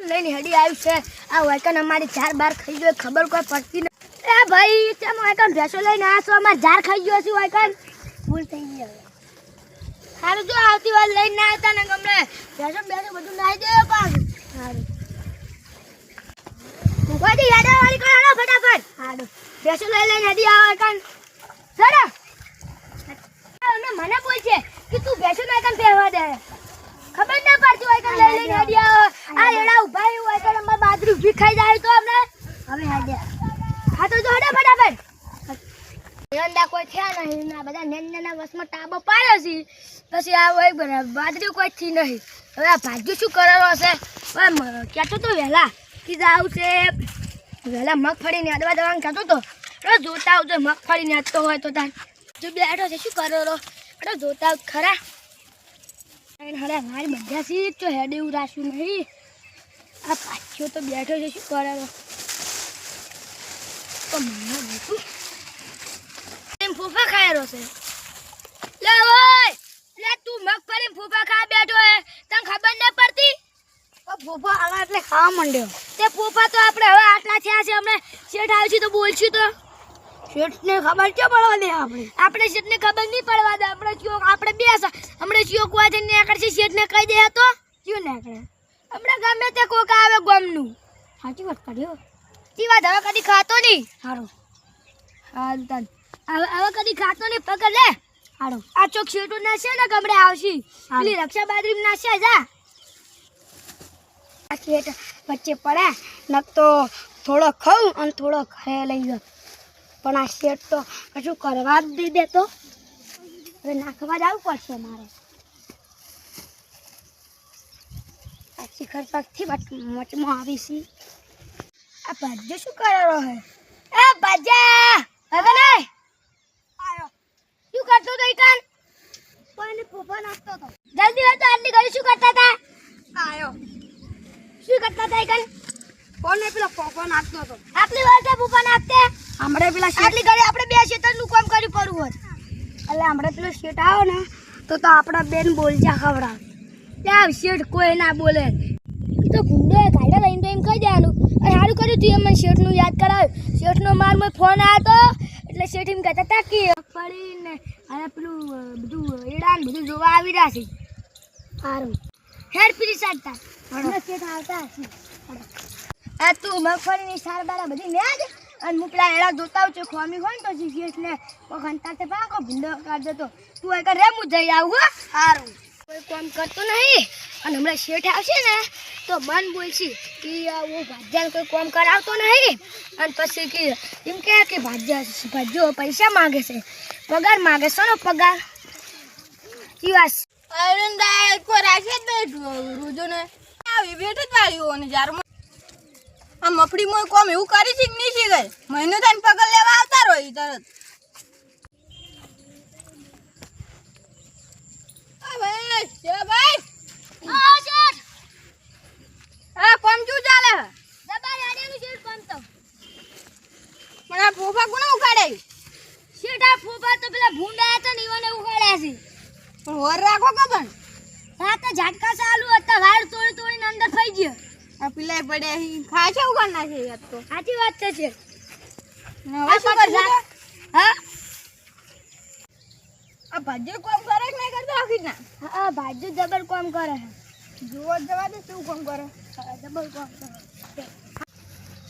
લઈને હેડી આવ્યું છે આ વાયકન અમારી ઝાર બાર ખાઈ ગયો ખબર કોઈ પડતી નથી એ ભાઈ તેમ વાયકન ભેંસો લઈને આ છો અમાર ઝાર ખાઈ ગયો છે વાયકન ભૂલ થઈ ગઈ સારું જો આવતી વાર લઈને ના આવતા ને ગમે ભેંસો બધું નાઈ દે પાછું સારું કોઈ યાદા વાળી કરો ફટાફટ સારું ભેંસો લઈને હેડી આવ વાયકન સર મને બોલ છે કે તું ભેંસો વાયકન પહેરવા દે ખબર ના પડતી હોય કે લઈને હેડી આવ આ એડા ઉભા હોય કે અમાર બાજરી ઉભી ખાઈ જાય તો અમને હવે હેડ્યા હા તો જો હડે ફટાફટ એંડા કોઈ થયા નહીં ના બધા નેના વસમાં ટાબો પાડ્યો છે પછી આ હોય બરાબર બાજરી કોઈ થી નહીં હવે આ ભાગ્ય શું કરેલો છે કહેતો તો વહેલા કે જાવ છે વહેલા મગફળી ને અડવા દવાનું કહેતો તો જોતા આવજો મગફળી ને અડતો હોય તો તાર જો બેઠો છે શું કરેલો જોતા આવ ખરા હરે મારી બધા સી તો હેડ એવું રાખ્યું નહીં આ પાછો તો બેઠો છે શું કરેલો તો મને બેઠું એમ ફૂફા ખાયેલો છે લે ઓય લે તું મગફળી ફૂફા ખા બેઠો હે તને ખબર ન પડતી ફૂફા આલા એટલે ખાવા માંડ્યો તે ફૂફા તો આપણે હવે આટલા થયા છે અમને શેઠ આવશે તો બોલશું તો શેઠને ખબર કે પડવા દે આપણે શેઠને ખબર નહીં પડવા દે આપણે બેસ હમણે ચિયો કોઈ થઈને નીકળશે શેઠને કહી દે તો ચિયો નીકળે આપણે ગમે તે કોક આવે ગમનું સાચી વાત કર્યો તી વાત હવે કદી ખાતો નહીં સારું હાલ તન હવે કદી ખાતો નહીં પકડ લે સારું આ ચોક શેઠો નાશે ને ગમડે આવશી પેલી રક્ષા બાજરી નાશે જા આ શેઠ વચ્ચે પડે નક તો થોડો ખાઉં અને થોડો ઘરે લઈ ગયો પણ આ શેઠ તો કશું કરવા જ દઈ દેતો હવે નાખવા જવું પડશે મારે આ શિખર પગથી વચમાં આવી છે આ ભાજ્ય શું કરેલો હે એ ભાજ્યા હવે નહીં આયો શું કરતો તો ઈકાન કોઈને ફૂફા નાખતો તો જલ્દી હોય તો આટલી ઘડી શું કરતા હતા આયો શું કરતા હતા ઈકાન કોને પેલા ફૂફા નાખતો તો આટલી વાર તે ફૂફા નાખતે હમણે પેલા આટલી ઘડી આપણે બે શેતરનું કામ કરી પડવું હોત એટલે હમણાં પેલો શેઠ આવો ને તો આપણા બેન બોલજા ખવડાવે ત્યાં શેઠ કોઈ ના બોલે તો ભૂંડો કાઢા લઈને તો એમ કહી દેવાનું અરે સારું કર્યું તું મને શેઠનું યાદ કરાવ્યું શેઠનો મારમાં ફોન આવ્યો તો એટલે શેઠ એમ કહેતા હતા કે ફરીને અને પેલું બધું એડા ને બધું જોવા આવી રહ્યા છે સારું હેર પીરી સાડતા શેઠ આવતા હશે આ તું મગફળીની સાર બારા બધી લે જ અને હું પેલા એડા જોતા આવું છું ખોમી હોય ને તો શેઠને કોઈ ખંતાતે પાકો ભૂંડો કાઢ દો તું એક રે હું જઈ આવું હો સારું કોઈ કામ કરતો નહીં અને હમણાં શેઠ આવશે ને તો મન બોલશે કે હું ભાજ્યાને કોઈ કામ કરાવતો નહીં અને પછી કે એમ કે ભાજ્યો પૈસા માગે છે પગાર માગે છે ને પગાર દિવસ અરંદા કોઈ રાખે જ નહીં રોજોને આવી બેઠ જ વાળ્યો અને જારમાં આ મફડીમાં કોમ એવું કરી છે કે નહીં શીખે મહિનો થઈને પગાર લેવા આવતા રહી તરત કોમ શું ચાલે પણ આ ફોફા કોને ઉખાડે શેઠા ફોફા તો પેલા ભૂંડા હતા ને ઈવને ઉખાડ્યા છે પણ હોર રાખો કે પણ હા તો ઝાટકા ચાલુ હતા વાળ તોડીને અંદર થઈ ગયો આ પેલા પડ્યા ખા છે ઉખાડ નાખે યાર તો સાચી વાત છે હવે શું કરશે હા આ ભાજ્ય કોમ કરે કે નહીં કરતો આખી ના હા ભાજુ જબર કામ કરે છે જોવા જવા દે શું કામ કરે જબર કામ કરે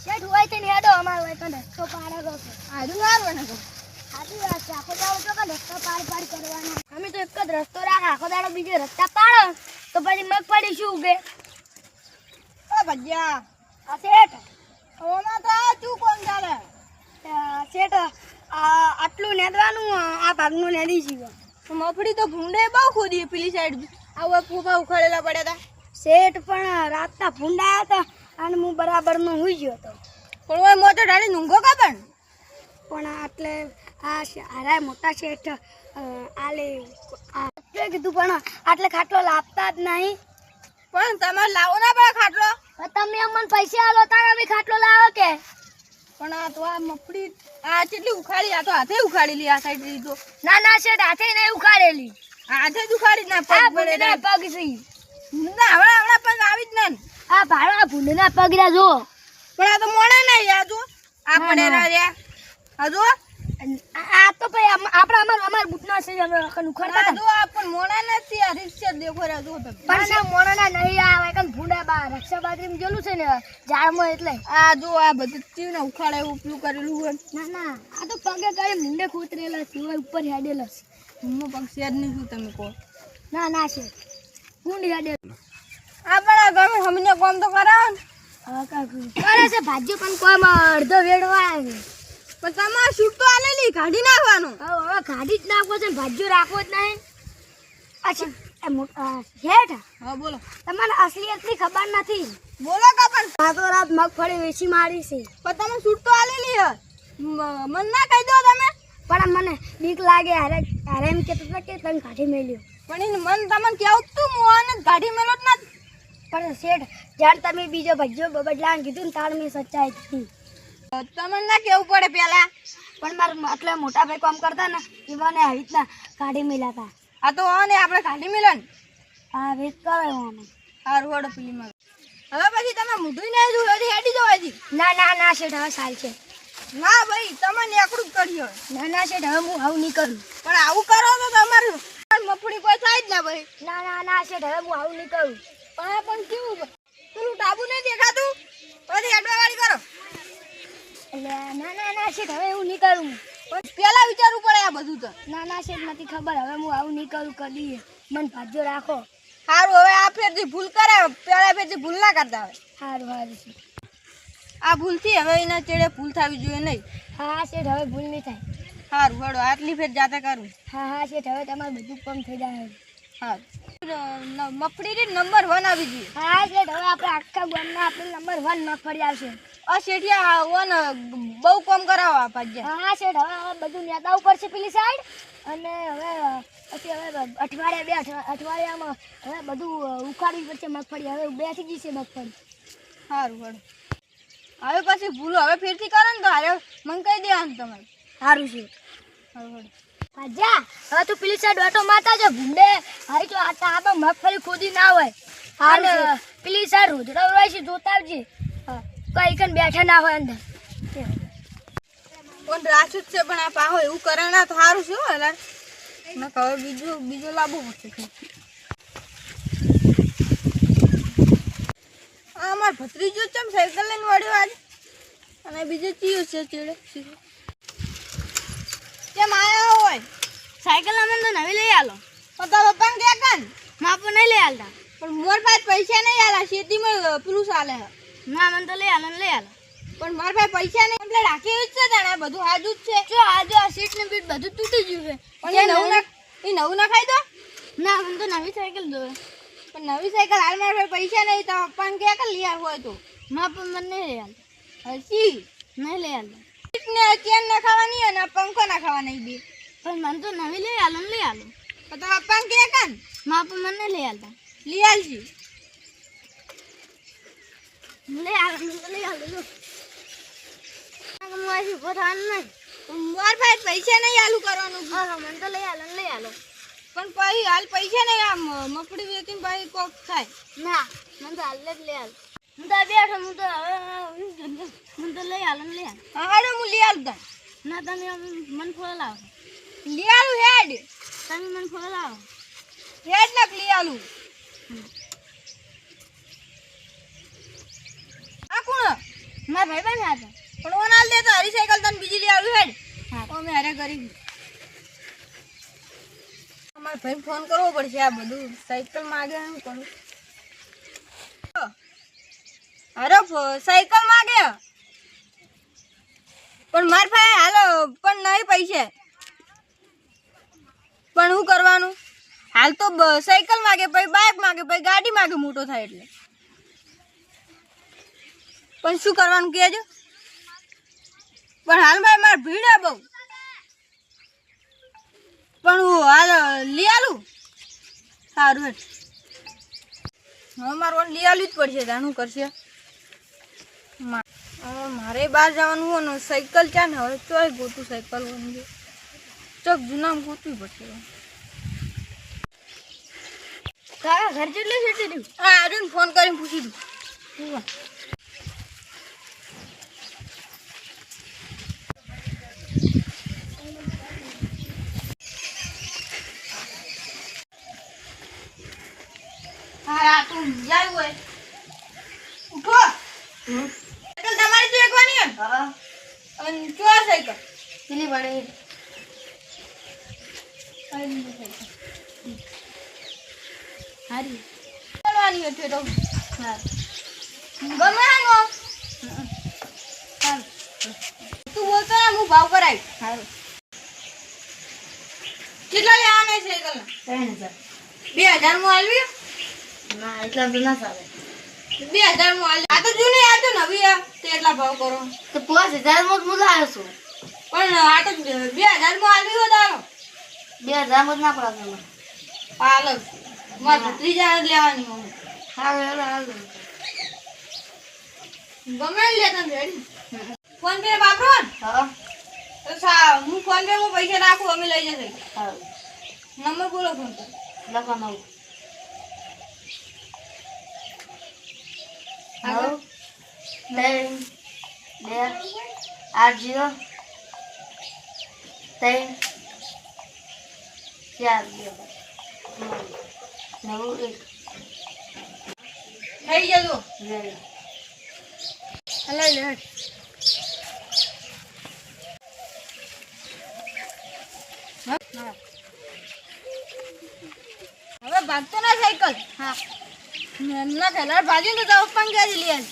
શેઠ હોય તો ને હેડો અમાર હોય તો રસ્તો પાડે છે આજુ હારવા ને સાચી વાત છે આખો દાડો તો કે રસ્તો પાડ કરવાના અમે તો એક જ રસ્તો રાખ આખો દાડો બીજો રસ્તા પાડો તો પછી મગફળી શું ઉગે ઓ ભજ્યા આ શેઠ ઓમાં તો શું કોમ ચાલે શેઠ આટલું નેદવાનું આ ભાગનું નેદી છે મફડી તો ભૂંડે બહુ ખોદી પેલી સાઈડ આવા ફૂફા ઉખાડેલા પડ્યા હતા શેઠ પણ રાતના ભૂંડા હતા અને હું બરાબરનો હુઈ ગયો હતો પણ ઓય મોટો ડાળી ઊંઘો કા પણ આટલે આ હારા મોટા શેઠ આલે કીધું પણ આટલે ખાટલો લાવતા જ નહીં પણ તમારે લાવો ના પડે ખાટલો તમે અમને પૈસા આલો તારે અમે ખાટલો લાવો કે પણ આ તો આ મફડી આ કેટલી ઉખાડી આ તો હાથે ઉખાડેલી આ સાઈડ લીધો ના શેઠ હાથે નહીં ઉખાડેલી હાથે જ ઉખાડી ના પગ પડે પગ છે ના હમણાં પગ આવી જ ને આ ભાડો આ ભૂંડના પગલા જો. પણ આ તો મોડા નહીં આ જો આ ના, પડે ના. રહ્યા આ જો આ તો ભાઈ અમાર બુટના છે અમે ઉખાડતા આ હતા. જો આ પણ મોડા નથી આ રીક્ષા દેખો રહ્યા જો તમે પણ ના મોણાના નહીં આવે કન ભૂંડા બા રક્ષા બાજરીમાં ગયેલું છે ને ઝાડમાં એટલે. આ જો આ બધું ચીવને ઉખાડે ઉપલું કરેલું હોય ના ના આ તો પગે ગળે મુંડે ખોતરેલા છે ઓય ઉપર હેડેલા છે. હું પગ શેર નહીં શું તમે કહો ના ના છે ગુંડ હેડે. આ પણ આ ગમે હમને કોમ તો કરાવો ને હવે કાંઈ કરે છે ભાજ્યો પણ કોમ અડધો વેડવા આવે. પણ તમારે શૂટ તો આલેલી કાઢી નાખવાનું હવે ગાડી જ નાખવો છે ને ભાજ્યો રાખવો જ નહીં. અચ્છા હેઠ હા બોલો તમને અસલિયતની ખબર નથી. બોલો કા પણ રાતોરાત મગફળી વેચી મારી છે. પણ તમે શૂટ તો આલેલી હે મન ના કહી દો તમે પણ મને બીક લાગે હારે એમ કહેતો હતો કે તને કાઢી મેલ્યો. પણ એને મન તમને કેવું તું મોહન કાઢી મેલો જ નથી પણ શેઠ જાણ તમે બીજો ભજ્યો બદલાને કીધું ને તાર મેં સચ્ચાઈ હતી. તમને ના કેવું પડે પેલા પણ મારા એટલે મોટા ભાઈ કામ કરતા ને એ મને આવી રીતના કાઢી મેલ્યા હતા. આ તો ને આપણે કાઢી મેલો ને હા વેચ કરાયો અમે. સારું વડો ફિલ્મમાં હવે પછી તમે મોઢું નહીં જોયું હજી હેડી જવા દી ના ના ના શેઠ હવે સાલ છે. ના ભાઈ તમને એકડું જ કર્યું ના ના શેઠ હવે હું આવું નહીં કરું. પણ આવું કરો તો તમારું મફળી કોઈ થાય જ ના ભાઈ ના ના ના શેઠ હવે હું આવું નહીં કરું. પણ આ પણ કેવું પેલું ટાબુ નહીં દેખાતું પછી હેડવા વાળી કરો એટલે ના ના ના શેઠ હવે એવું નહીં કરું. પણ પેલા વિચારવું પડે આ બધું તો ના ના શેઠ નથી ખબર હવે હું આવું નહીં કરું કદી. મન ભાજ્યો રાખો. સારું હવે આ ફેરથી ભૂલ કરે પેલા ફેરથી ભૂલ ના કરતા હોય સારું સારું છે. આ ભૂલથી હવે એના ચેડે ભૂલ થવી જોઈએ નહીં હા શેઠ હવે ભૂલ નહીં થાય. સારું વડો આટલી ફેર જાતે કરું હા હા શેઠ હવે તમારું બધું કામ થઈ જાય. હા મફળી નંબર 1 આવી જોઈએ હા શેઠ હવે આપણે આખા ગામના આપણે નંબર 1 મગફળી આવશે. આ શેઠિયા વન બહુ કામ કરાવો આ પાજ્યા હા શેઠ હવે બધું નેતા ઉપર છે પેલી સાઈડ અને હવે પછી હવે અઠવાડિયામાં હવે બધું ઉખાડવી પડશે મગફળી. હવે બેસી ગઈ છે મગફળી. સારું વડો હવે પછી ભૂલો હવે ફેરથી કરો ને તો હારે મને કહી દેવાનું તમારે સારું છે. સારું વડો જા હવે તું પેલી સાઈડ ઓટો મારતા જો ભૂંડે હવે તો આ તો મગફળી ખોદી ના હોય. અને પેલી સાઈડ રોજડા હોય છે જોતા આવજે. કઈ કઈ બેઠા ના હોય અંદર. પણ રાસુ જ છે પણ આ પાહો એવું કરે ના તો સારું છે હો યાર ના હવે બીજો લાવવું પડશે આ અમાર ભત્રીજો ચમ સાયકલ લઈને વળ્યો આજ અને બીજો ચિયો છે ચેડે કેમ આયા હોય સાયકલ અમે તો નવી લઈ આલો. તો તારા પપ્પાને કે કન માપ નહીં લઈ આલતા. પણ મોર પાસે પૈસા નહીં આલા શેતીમાં પેલું ચાલે ના મને તો લઈ આલો ને લઈ આલો. પણ મારા પાસે પૈસા નહીં એટલે રાખી જ છે તાણે બધું હાજુ જ છે જો આજે આ સીટ ને બીટ બધું તૂટી ગયું છે. પણ એ નવું ના ખાઈ દો ના મને તો નવી સાયકલ દો. પણ નવી સાયકલ હાલ મારા પાસે પૈસા નહીં તો પપ્પાને કે કન લઈ આવ હોય તો માપ મને નહીં લઈ આલતા. હસી નહીં લઈ આલતા. ને ચેન ના ખાવાની અને પંખો ના ખાવાની બી પણ મને તો નવી લઈ આલો ને લઈ આલો. તો તારા પપ્પાને કે કન માપ મને નહીં લઈ આલતા. લઈ આવજી લઈ આલો લઈ આલો જો. મારી ઉભો થવાનું નહીં. મારા પાસે પૈસા નહીં આલુ કરવાનું હા મને તો લઈ આલો ને લઈ આલો. પણ પછી હાલ પૈસા નહીં આમ મફળી વેચીને પછી કોક થાય ના મને તો હાલ જ લઈ આલો. હું તો બેઠો હું તો હવે મને તો લઈ આલો ને લઈ આલો. હા હાડો હું લઈ આલું તને ના તમે મને ફોડો લાવો. લઈ આલું હેડ તમે મને ફોડો લાવો. હેડ નાખ લઈ આલું આ કોણ મારા ભાઈ બન હતા. પણ ઓન હાલ દે તો હરી સાયકલ તને બીજી લઈ આલું હેડ હા અમે હારે કરી અમારે ભાઈ ફોન કરવો પડશે આ બધું સાયકલ માગે એમ કરું અરે સાયકલ માગે પણ માર ભાઈ હાલો પણ નહીં પૈસે પણ શું કરવાનું હાલ તો સાયકલ માગે પછી બાઇક માગે પછી ગાડી માગે મોટો થાય એટલે પણ શું કરવાનું કહેજો પણ હાલ ભાઈ મારે ભીડ હે બહુ પણ હું હાલ લઈ આલું સારું હેઠ હવે મારે લઈ આલવું જ પડશે તાનું કરશે હવે મારે બહાર જવાનું હોય ને સાયકલ ચા ને હવે ચોય ગોતું સાયકલ હોય ચોક જૂનામાં ગોતવી પડશે તારા ઘર જેટલું છે તે હા આજુ ફોન કરીને પૂછી દઉં હા તું જાય હોય ઉઠો સાયકલ તમારી તો એકવાની હે હા અને ક્યાં સાયકલ પેલી વડે હારી ચાલવાની હતી તો હા ગમે હાનો ચાલ તું બોલતો ને હું ભાવ કરાવી હારું કેટલા લેવાના સાયકલ 3000 2000 માં આલવી ના એટલા તો ના ચાલે 2000 માં આલવી આ તો જૂની આ તો નવી આ તે એટલા ભાવ કરો તો 5000 માં હું લાવ્યો છું પણ આ તો 2000 માં આલવી હોત આલો 2000 માં ના પડે મને પાલક મારે ભત્રીજા લેવાની હોય હારું હારું ગમે એ લેતા ને રેડી ફોન પે વાપરો ને હા તો હું ફોન પે માં પૈસા રાખું અમે લઈ જશે હારું નંબર બોલો ફોન પર લખો નવ આગળ 9 2 8 0 3 4 9 1 થઈ જજો લઈ લઈ લે હવે ભાગતો ના સાયકલ હા ના ખેલાડ ભાજી તો દસ પાંચ ગાડી લઈ આવી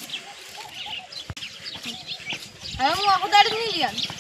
હવે હું આખું દાડી નહીં લઈ આવી